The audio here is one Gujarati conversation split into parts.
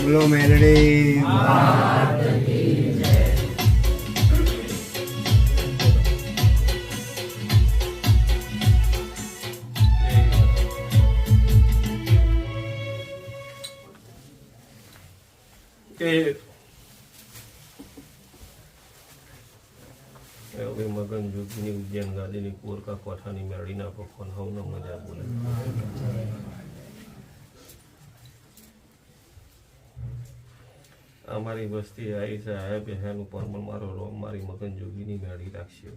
બોલો મેલડી મગન જોગીની ઉજ્જૈન ગાદીની કોરકા કોઠાની મેળીના પકવાન હવનો મજા બોલે. અમારી વસ્તી આવી છે આયા પહેનું પરમણ મારો રોમ મારી મગન જોગીની મેળી રાખશે.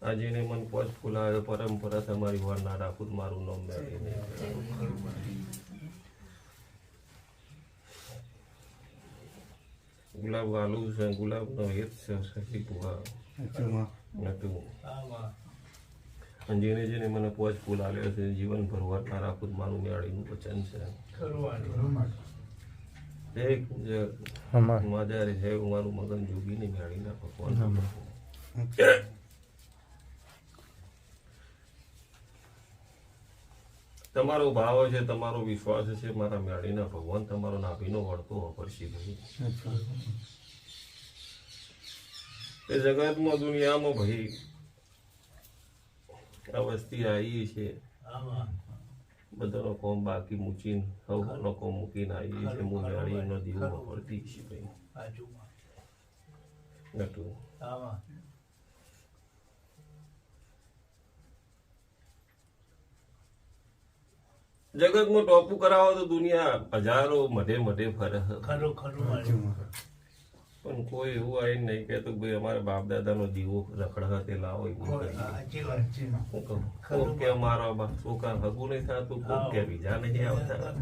આજેને મન પોચ ફૂલાયો પરંપરા તમારી વાર ના રાખું મારું નામ મેળીને. ગુલાબ વાલું છે ગુલાબનો હેત છે સખી ભુવા નતું. અને જેને જેને મને પોચ ફૂલ આલ્યો છે જીવન ભરવા ના રાખું મારું મેળીનું વચન છે. એક માજારે છે મારું મગન જોગીની મેળીના ભગવાન. તમારો ભાવ છે તમારો વિશ્વાસ છે મારા મેળીના ભગવાન તમારો નાભીનો વળતો વાપરશે ભાઈ. એ જગતમાં દુનિયામાં ભાઈ આ વસ્તી આવી છે બધાનો કોમ બાકી મૂકીને સૌનો કોમ મૂકીને આવી છે. હું મેળી એમનો દીવો વાપરતી છે ભાઈ નટુ. જગતમાં ટોપું કરાવો તો દુનિયા હજારો મઢે મઢે ફરે. પણ કોઈ એવું આવીને નહીં કહેતું ભાઈ અમારા બાપ દાદાનો દીવો રખડા તે લાવો. કોક કે અમારા છોકરા હગું નહીં થતું, કોક કે બીજા નહીં આવતા,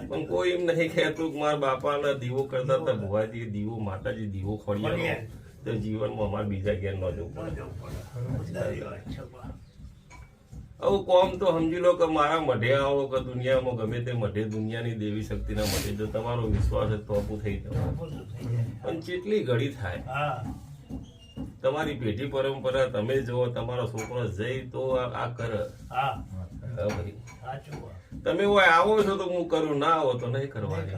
પણ કોઈ એમ નહીં કહેતું કે મારા બાપાના દીવો કરતા હતા ભુવાજી દીવો માતાજી દીવો ખોડિયા તો જીવનમાં અમારે બીજા ઘેર ન જવું પડે. આવું કોમ તો સમજી લો કે મારા મઢે આવો કે દુનિયામાં ગમે તે મઢે દુનિયાની દેવી શક્તિના મઢે જો તમારો વિશ્વાસ તોપું થઈ જાય. પણ કેટલી ઘડી થાય તમારી પેઢી પરંપરા તમે જો તમારો છોકરો જઈ તો આ કરે. તમે આવો છો તો હું કરું, ના આવો તો નહીં કરવાની.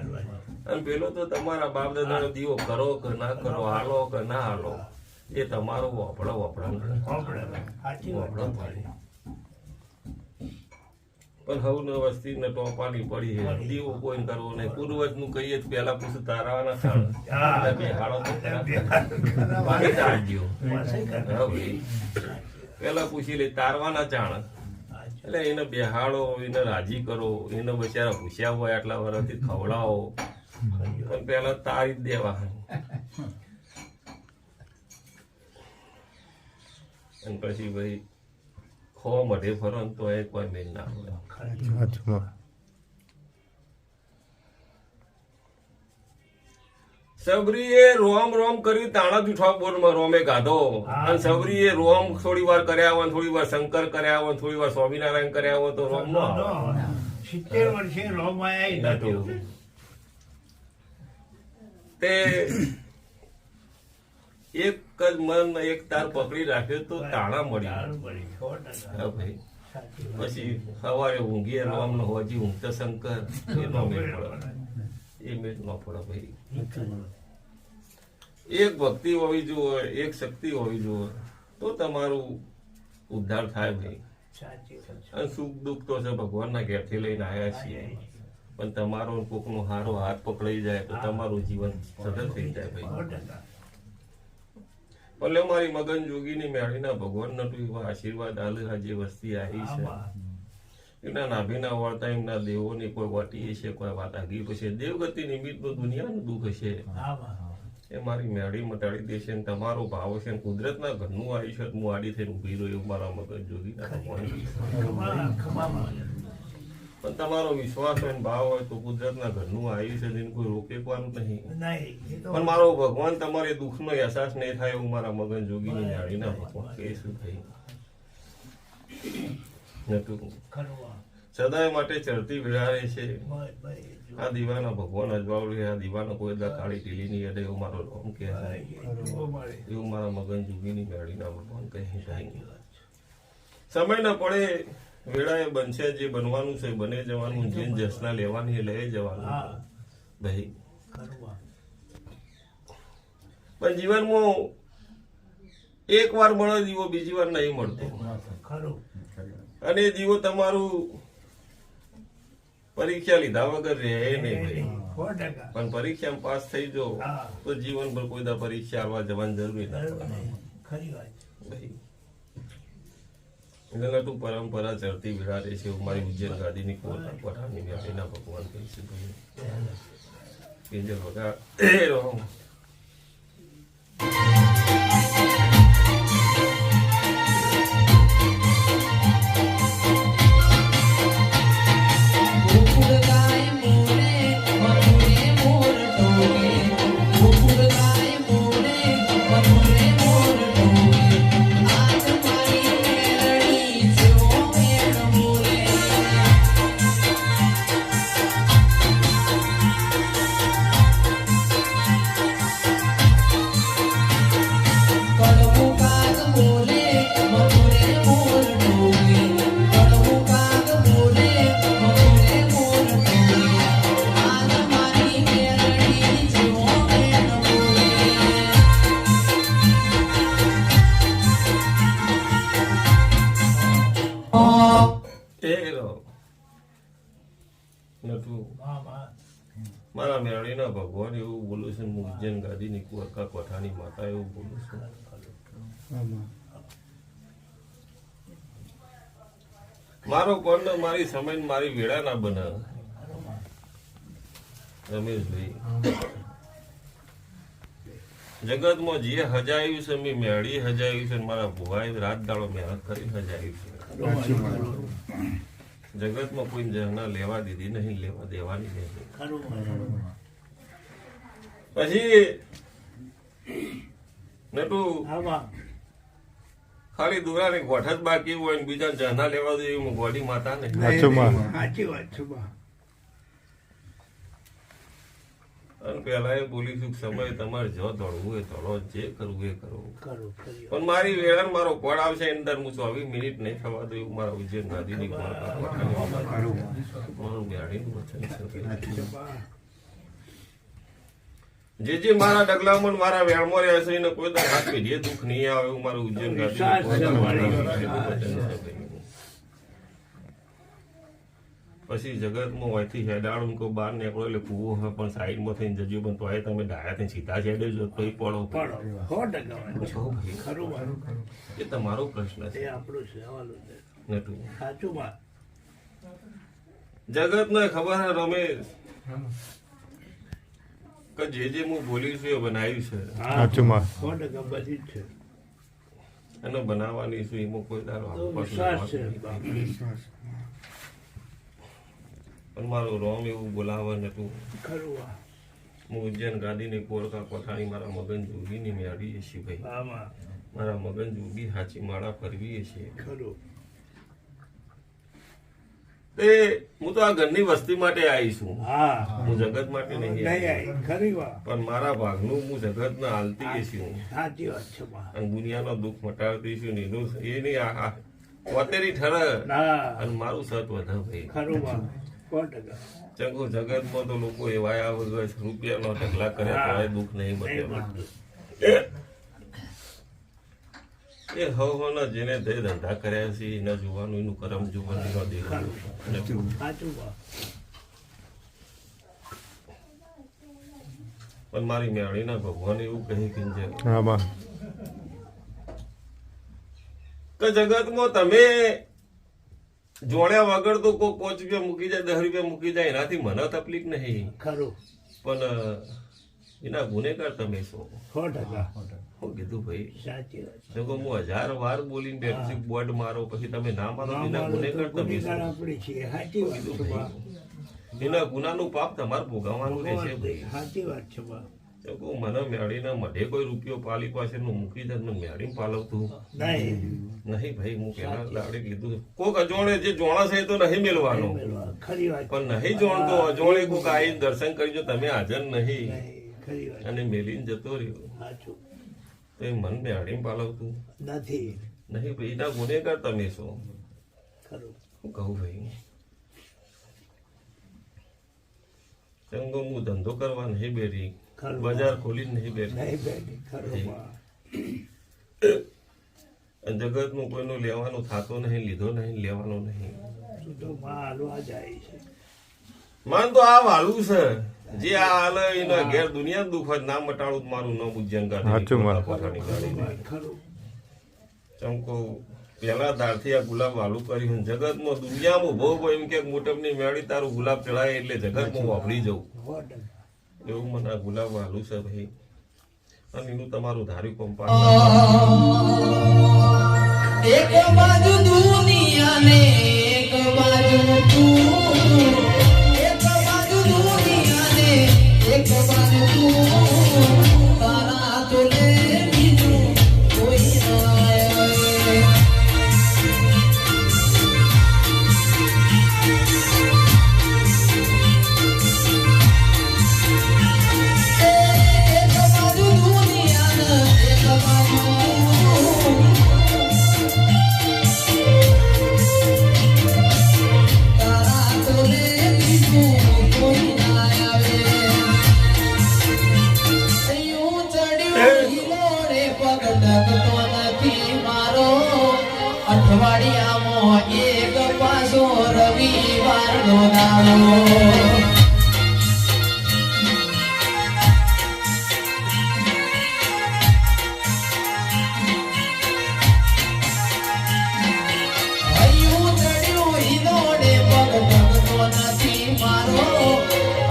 અને પેલો તો તમારા બાપ દાદાનો દીવો કરો કે ના કરો, હાલો કે ના હાલો, એ તમારો વપડા પડે. પણ હવને વસ્તી ને ટોપાની પડી છે દીવો કોઈ કરવો નહીં. પૂર્વજ નું કહીએ પેલા પૂછું તારાવાના પેલા પૂછી લે તારવાના ચાણ એટલે એને બેહાડો, એને રાજી કરો, એને બચારા પૂછ્યા હોય આટલા વર્ષથી ખવડાવો, પણ પેલા તારી જ દેવા. અને પછી ભાઈ ખો મઢે ફરો ને તો એક વાર મેલ ના હોય. સબરીએ રોમ રોમ કર્યું તાણા જૂઠા બોર્ડમાં રોમે ગાધો, અને સબરીએ રોમ થોડી વાર કર્યા હોય, થોડી વાર શંકર કર્યા હોય, થોડી વાર સ્વામિનારાયણ કર્યા હોય તો રોમ નો 70 વર્ષે રોમ આયા તે એક જ મન એક તાર પકડી રાખ્યો તો તાણા મળ્યા. હા ભાઈ, પછી સવારે ઊંઘીએ રોમ નો હોજી ઊંઘતો શંકર, એ નો મેળ પડે, એ મેળ ન પડે ભાઈ. એક ભક્તિ હોવી જોઈએ, એક શક્તિ હોવી જોઈએ તો તમારું ઉદ્ધાર થાય ભાઈ. અને સુખ દુઃખ તો છે ભગવાનના ઘેરથી લઈને આવ્યા છીએ, પણ તમારો કોકનો હારો હાથ પકડાઈ જાય તો તમારું જીવન સતત થઈ જાય ભાઈ. ભલે મારી મગન જોગીની મેળીના ભગવાન નટુ એવા આશીર્વાદ આલે, જે વસ્તી આવી છે એના નાભીના વળતા એમના દેવોની કોઈ વાટી છે, કોઈ વાત આગી છે, દેવગતિ નિમિત્તનું દુનિયાનું દુઃખ છે એ મારી મેળી મટાડી દેશે. તમારો ભાવ છે, કુદરતના ઘરનું આયુષ્ય હું આડી થઈને ઉભી રહ્યો એવું મારા મગજ જોગીના ભગવાન. પણ તમારો વિશ્વાસ હોય ભાવ હોય તો કુદરતના ઘરનું આયુષ્ય જેને કોઈ રોકેવાનું નહીં. પણ મારો ભગવાન તમારે દુઃખનો અહેસાસ નહીં થાય એવું મારા મગન જોગીની મેળીના ભગવાન કે શું થઈ નતું. સદાય માટે ચડતી વિરારે છે આ દીવાના ભગવાન અજવાળે, આ દીવાનો કોઈ કાળી ટીલી ની અડે એવું મારો રોમ કે એવું મારા મગન જોગીની મેળીના ભગવાન કહી જાય. સમય ન પડે વેળાએ બનશે જે બનવાનું છે, બને જવાનું, જે જસના લેવાની લઈ જવાનું ભાઈ. પણ જીવનમાં એક વાર મળે દીવો, બીજી વાર નહીં મળતો, અને દીવો તમારું પરીક્ષા લીધા વગર રહે નહીં ભાઈ. પણ પરીક્ષામાં પાસ થઈ જાઓ તો જીવનભર કોઈ દા પરીક્ષા આવવા જવાની જરૂરી ના ભાઈ. તું પરંપરા ચડતી વિરારે છે એવું મારી ઉજ્જૈન ગાદીની કોઠાની મેળીના ભગવાન કહી છે ભાઈ. મારા મેળીના ભગવાન એવું બોલું છું, ઉજ્જૈન ગાદીની કુરકા કોઠાની માતા એવું બોલું છું. મારો કોણ મારી સમય મારી વેળા ના બનાવે. રમેશભાઈ, જગતમાં જે હજાયું છે મેં મેળી હજાયું છે, મારા ભુવાએ રાત દાડો મહેનત કરી હજાયું છે. જગતમાં કોઈ જના લેવા દીધી નહીં, લેવા દેવાની નહીં. પછી નટુ ખાલી દુરાની ગોઠ જ બાકી હોય ને બીજા જના લેવા દે એવું ગોડી માતા ને. અને પેલા એ બોલીશું સમય તમારે જો દોડવું હોય દોડો, જે કરવું એ કરો. પણ મારી વેળા મારો કોડ આવશે અંદર હું 24 મિનિટ નહીં થવા દઉં એવું મારા ઉજ્જૈન ગાદીની જે મારા ડગલામાં મારા વેળમાં રહેશે એને કોઈ હાથ પેઢીએ દુઃખ નહીં આવે એવું મારું ઉજ્જૈન ગાદી. પછી જગતમાં હોયથી હેડાળું કોઈ બહાર નીકળો એટલે કૂવો હોય પણ સાઈડમાં થઈને જજો પણ તોય તમે ડાયા થઈને સીધા છેડે જો તો પડો પડો 100% હું કહું ભાઈ, ખરું મારું એ તમારો પ્રશ્ન એ છે આપણું સવાલું છે નટુ. સાચું માં જગતને ખબર હે રમેશ કે જે હું બોલ્યું છું એ બનાવ્યું છે સાચું માં 100% બધી જ છે અને બનાવવાની છું એમાં કોઈ દારો તો આસપાસ વિશ્વાસ છે લાવવાનું નહીં. વિશ્વાસ. પણ મારું રોમ એવું બોલાવે નતું. ખરું આ હું ઉજ્જૈન ગાદીની કોરકા કોઠાણી મારા મગન જોગીની મેળવીએ છીએ ભાઈ. આમાં મારા મગન જોગી હાચી માળા ફરવીએ છીએ. ખરું તે હું તો આ ઘરની વસ્તી માટે આવી છું, હા હું જગત માટે નહીં નહીં આવી. આવી ખરી વાત પણ મારા ભાગનું હું જગતને હાલતી છું સાચી વાત છે માં અને દુનિયાનો દુઃખ મટાડતી છું ને એનું એ નહીં આ પોતેરી ઠરે ના અને મારું સત વધે ભાઈ. ખરું માં 100% ચંગો જગતમાં તો લોકો એવા આ વગર રૂપિયાનો ઢગલા કર્યા તો એ દુઃખ નહીં નહીં મટે. મળતું. એ હવના જેને તે ધંધા કર્યા છે એના જોવાનું, એનું કરમ જોવાનું, એનો દેખાડો. અને સાચું માં પણ મારી મેળીના ભગવાન એવું કહે કે જે હા માં કે જગતમાં તમે જોડ્યા વગર તો કોઈ 5 રૂપિયા મૂકી જાય, 10 રૂપિયા મૂકી જાય, એનાથી મને તકલીફ નહીં. ખરું પણ એના ગુનેગાર તમે છો. 100% હું કીધું ભાઈ, સાચી વાત છે જો કે હું 1000 વાર બોલીને બેઠું છું, બોર્ડ મારો પછી તમે ના મારો, એના ગુનેગાર તમે ગુનેગાર છો. આપણી છીએ સાચી વાત છે માં એના ગુનાનું પાપ તમારે ભોગવવાનું રહેશે ભાઈ. સાચી વાત છે માં જો કે મને મેળીના મઢે કોઈ રૂપિયો પાલી પાસેનું મૂકી દે મને મેળી પાલવતું નહીં નહીં ભાઈ. હું પેલા દાડે કીધું કોક અજોણે જે જોણા છે એ તો નહીં મેળવાનો, ખરી વાત પણ નહીં જોણતો અજોણે કોક આવીને દર્શન કરી જો તમે હાજર નહીં નહીં ખરી વાત અને મેલીને જતો રહ્યો સાચું તો એ મન મેળી પાલવતું નથી નહીં ભાઈ. એના ગુનેગાર તમે છો. ખરું હું કહું ભાઈ, ચંગો હું ધંધો કરવા નહીં બેઠી, ખરું. બજાર ખોલી નહીં બેઠી, નહીં બેઠી ખરું માં અને જગતનું કોઈનું લેવાનું થતો નહીં, લીધો નહીં, લેવાનો નહીં. તું તો માં હાલવા જાય છે માન તો આ વાલું છે જે આ હાલ એના ઘેર દુનિયા દુઃખ હોય ના મટાડું તો મારું નામ ઉજ્જૈન સાચું માં. ગાડી. ખરું ચમકો પેલા દાળથી આ ગુલાબ વાલું કર્યું. જગતમાં દુનિયામાં ઉભો એમ કે મોટપની મેળી તારું ગુલાબ ચડાય એટલે જગતમાં વાપરી જવું, 100% એવું મને આ ગુલાબ વાલું છે ભાઈ. અને એનું તમારું ધાર્યું કંપા એક બાજુ દુનિયા ને એક બાજુ તું, એક બાજુ દુનિયા ને એક બાજુ તું, તારા તો લે બીજું કોઈ ના આવે. એક બાજુ દુનિયા ને એક બાજુ તું, તારા તો લે બીજું કોઈ ના આવે. યું ચડ્યું હિલોડે પગ ડગતો નથી મારો, અઠવાડિયામાં એક પાછો રવિવારનો દાડો. હૈયું ચડ્યું હિલોડે પગ ડગતો નથી મારો,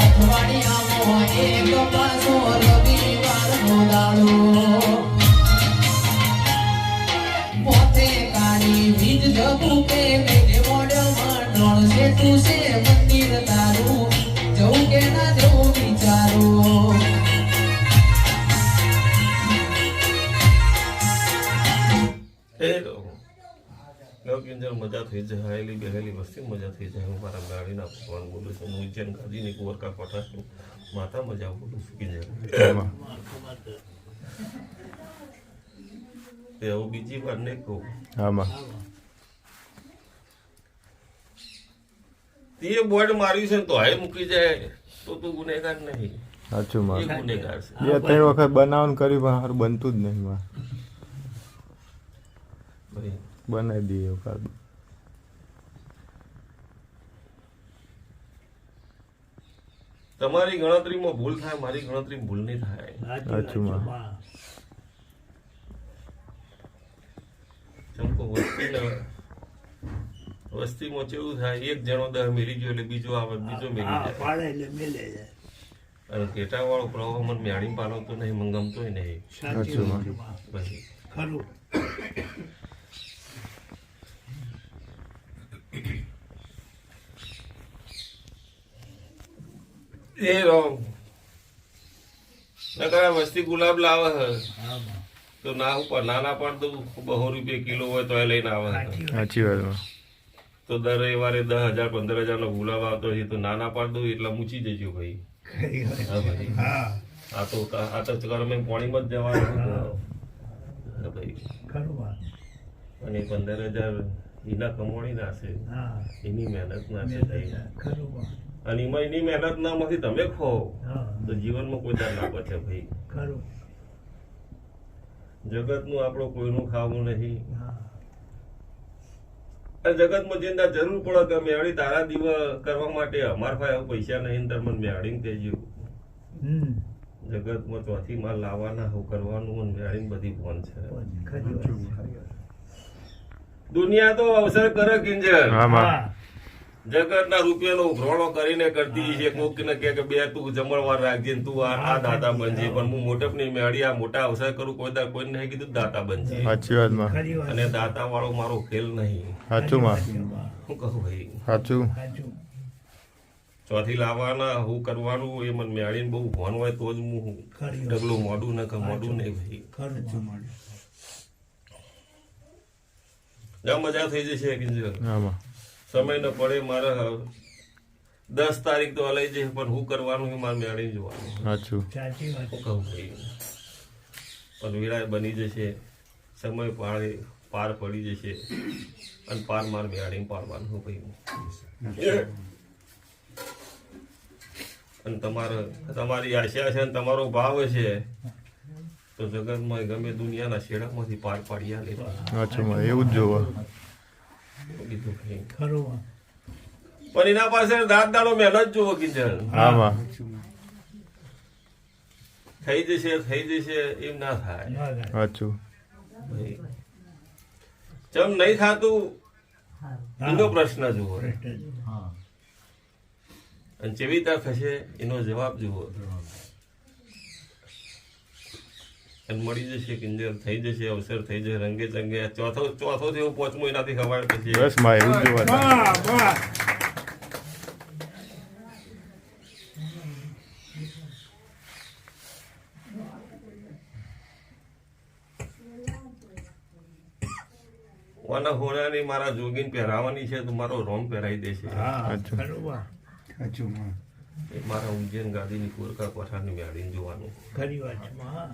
અઠવાડિયામાં એક પાછો રવિવારનો દાડો. પોતે કાઢી વીજ જગું કે મેઘે મોઢમાં ડોળ છે તું છે મંદિર તારું, જવું કે ના જવું વિચારું. મજા થઈ જાય, હાયેલી બેહેલી વસ્તી મજા થઈ જાય. હું મારા ગાડીના ભગવાન બોલું છું, હું ઉજ્જૈન ગાદીની કુંવરકા કોઠા છું, માતા મજા બોલું છું કે જાય. માં તે હવે બીજી વાર નહીં કહું. હા માં તે બોર્ડ માર્યું છે ને તો હાય મૂકી જાય તો તું ગુનેગાર નહીં, સાચું એ માં ગુનેગાર છે. 2-3 વખત બનાવવાનું કર્યું પણ હારું બનતું જ નહીં માં ભાઈ, બનાવી દઈએ વખત તમારી ગણતરીમાં ભૂલ થાય, મારી ગણતરીમાં ભૂલ નહીં થાય. સાચું માં. માં. ચમકો વસ્તીમાં કેવું થાય, એક જણો 10 મેલી ગયો એટલે બીજો આવે, બીજો મેલી હા, જાય. પાડે એટલે મેલે જાય. અને ઘેટાવાળો પ્રવાહ મને મેળી પાલવતો નહીં, મને ગમતોય નહીં. સાચી વાત છે માં. પછી ખરું. એ રોંગ નકર વસ્તી ગુલાબ લાવે હે હા માં. તો ના ઉપર નાના પણ તો 200 રૂપિયા કિલો હોય તો એ લઈને આવે હે. સાચી વાત. સાચી વાતમાં. તો દર રવિવારે 10,000 15,000 નો ગુલાબ આવતો હોય તો નાના પાડ દઉં એટલે મૂચી જજો ભાઈ. ખરી વાત. હા ભાઈ, હા, આ તો ગરમે પાણીમાં જ જવાનું હા ભાઈ. ખરું માં. અને 15,000 એના કમાણી ના છે, હા, એની મહેનત ના છે ભાઈ. ખરું માં. અને એમાં એની મહેનત ના માંથી તમે ખો હા, તો જીવનમાં કોઈ દાર ના બચે ભાઈ. ખરું. જગતનું આપણું કોઈનું ખાવું નહીં. હા, આ જગતમાં જઈને જરૂર પડે કે મેળી તારા દીવા કરવા માટે અમાર પાસે પૈસા નહીં, તાર મને મેળીને કહેજો. જગતમાં ચોથી માલ લાવવાના હું કરવાનું અને મેળીને બધી ફોન છે. ખરી વાત. દુનિયા તો અવસર કરે કિંજર. હા માં. હા, જગતના રૂપિયાનો ઉઘરાણો કરીને કરતી છે. કોકને કહે કે બે તું જમણવાર રાખજે ને તું આ દાતા બનજે, પણ હું મોટપની મેળી આ મોટા અવસર કરું કોઈ દાર કોઈ નહીં કીધું દાતા બનજે. સાચી વાતમાં. ખરી વાત. અને દાતા વાળો મારો ખેલ નહીં. સાચું માં. સાચું માં. હું કહું ભાઈ, સાચું. સાચું. ચોથી લાવવાના હું કરવાનું એ મને મેળીને બહુ ભોન હોય તો જ હું ખરી વાત. ડગલું મોડું ન કે મોડું નહીં ભાઈ. ખરું માં. જ્યાં મજા થઈ જશે કિંજર. હા માં. સમય ન પડે મારે 10 તારીખ તો હલાઈ જશે, પણ હું કરવાનું એ મારે મેળીને જોવાનું. સાચું. સાચી વાત. હું કહું ભાઈ, પણ વેળાએ બની જશે, સમય પાર પડી જશે અને પાર માર મેળીને પાડવાનું હું ભાઈ. અને તમારી આશા છે અને તમારો ભાવ છે તો જગતમાં ગમે દુનિયાના શેડામાંથી પાર પાડી આલે. સાચું માં. એવું જ જોવો. કીધું ભાઈ. ખરું માં. પણ એના પાસે રાત દાડો મહેનત જોવો કિંજલ. હા માં. થઈ જશે એમ ના થાય ના થાય. સાચું. ભાઈ. ચમ નહીં થાતું એનો પ્રશ્ન જુઓ, અને જેવી રીતે થશે એનો જવાબ જુઓ. અને મળી જશે કિંજલ, થઈ જશે અવસર, થઈ જશે રંગે ચંગે. ચોથો જેવો 5મો એનાથી ખબર થશે. બસ માં એવું જ જોવાનું. વાહ, વાહ. ઓના હોનાની મારા જોગીને પહેરાવાની છે તો મારો રોમ પહેરાવી દેશે. હા, સાચું. ખરું માં. એ મારા ઉજ્જૈન ગાદીની કોરકા કોઠાની મેળીને જોવાનું. ખરી વાત છે માં.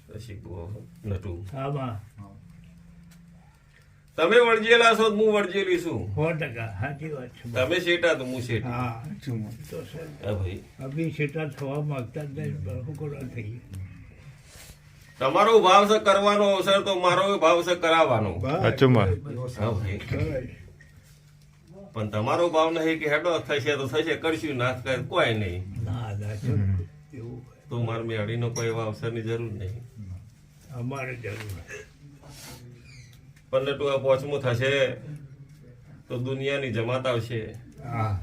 પછી નટુ હા માં. તમે વળજેલા છો તો હું વળજેલી છું. 100% સાચી વાત છે માં. તમે શેટા તો હું શેઠી. હા, તો છે. હા ભાઈ, અભી સેટા થવા માંગતા જ નહીં, પણ શું કરવા થઈ તમારો ભાવ છે કરવાનો અવસર તો મારો ભાવ છે કરાવવાનો. સાચું માં. હા ભાઈ, પણ તમારો ભાવ નહીં કે હેડો થશે તો થશે, કરશું ના કરે કોઈ નહીં. ના ના છે. એવું તો મારે મેળીનો કોઈ એવા અવસરની જરૂર નહીં. અમારે જરૂર. પણ નટુ આ 5મું થશે તો દુનિયાની જમાત આવશે. હા,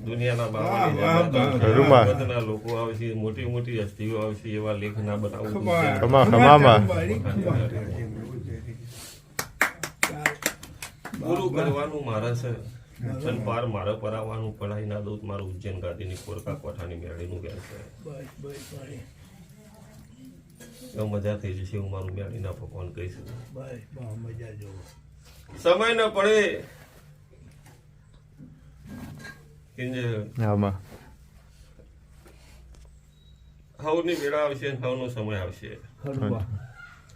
દુનિયાના બાવાની જમાત આવશે. ખરુંમાં. જગતના લોકો આવશે, મોટી મોટી હસ્તીઓ આવશે. એવા લેખ ના બનાવું ખમા ખમામાં. પૂરું કરવાનું મારે છે અને પાર મારે પરાવવાનું. પડાઈ ના દઉં મારું ઉજ્જૈન ગાદીની કોરકા કોઠાની મેળીનું ઘેર છે. બસ બસ મારી. એવું મજા થઈ જશે. હું મારું મેળીના ભગવાન કહીશ. બસ બહુ મજા જોવો. સમય ન પડે કિંજલ. હા માં. હવની વેળા આવશે અને હવનો સમય આવશે. ખરું માં.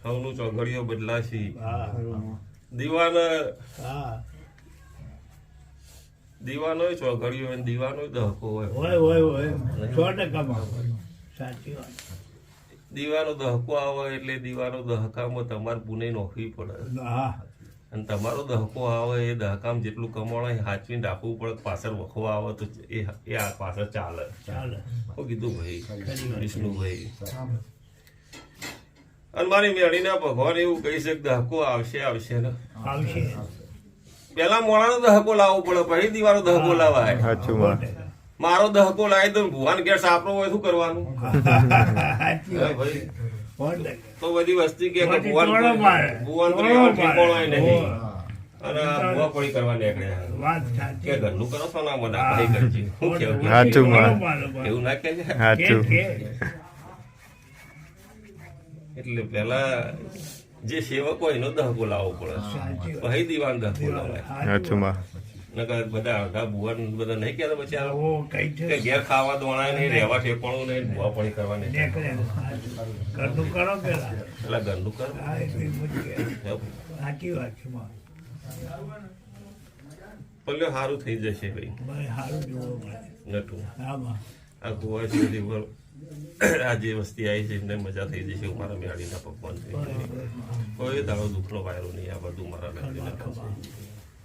હવનું ચોઘડીઓ બદલાશે. હા, દીવાનો ચોઘડીઓ અને દીવાનો દહકો હોય. હોય 100% માં. સાચી વાત. દીવાનો દહકો આવે એટલે દીવાનો દહકામાં તમારે પુને નોખવી પડે. હા, અને તમારો દહકો આવે એ દહકામ જેટલું કમાણો એ હાચવીને રાખવું પડે. પાછળ વખો આવે તો એ આ પાછળ ચાલે. હું કીધું ભાઈ વિષ્ણુભાઈ. અને મારી મેળીના ભગવાન એવું કહી છે કે દહકો આવશે ને આવશે. પેલા મોડાનો દહકો લાવવો પડે, પછી દીવાનો દહકો લાવાય. સાચું માં મારો દહકો લાવી તો ભુવાન ઘેર સાપરો હોય શું કરવાનું? સાચી હે વાત. ભાઈ, 100%. તો બધી વસ્તી કે પછી ભુવાન તોડો મારે. ભુવાન તો તોડો એવા મારે. ઠેકોણાય નહીં. હો. અને આ ભુવા પડી કરવા નીકળ્યા વાત કે સાચી. ઘરનું કરો છો ને મને આ ભાઈ કરજે. શું કેવું? સાચું માં એવું ના કે સાચું એટલે પેલા જે સેવક હોય એનો દહકો લાવવો પડે, પછી દીવાન દહકો લાવાય. સાચું માં નકર બધા અડધા ભુવન બધા નહીં કહેતા પછી આ ઓ કઈ છે કે ઘેર ખાવા દોણાય નહીં, રહેવા ઠેકાણું નહીં, ભુવા પડી કરવાની. નીકળે. ઘરનું કરો પેલા. પેલા ઘરનું કર. હા એ તો એમ જ કે. સાચી વાત છે માં. પલ્યો સારું થઈ જશે ભાઈ. ભાઈ સારું જોવો મળે. નટું હા માં. આ ગોવા સુધી પર આ જે વસ્તી આવી છે એમને મજા થઈ જશે. હું મારા મેળીના પકવાન થઈ જશે. કોઈ દાડો દુઃખનો વાયરો નહીં. આ બધું મારા મેળીના પકવાન.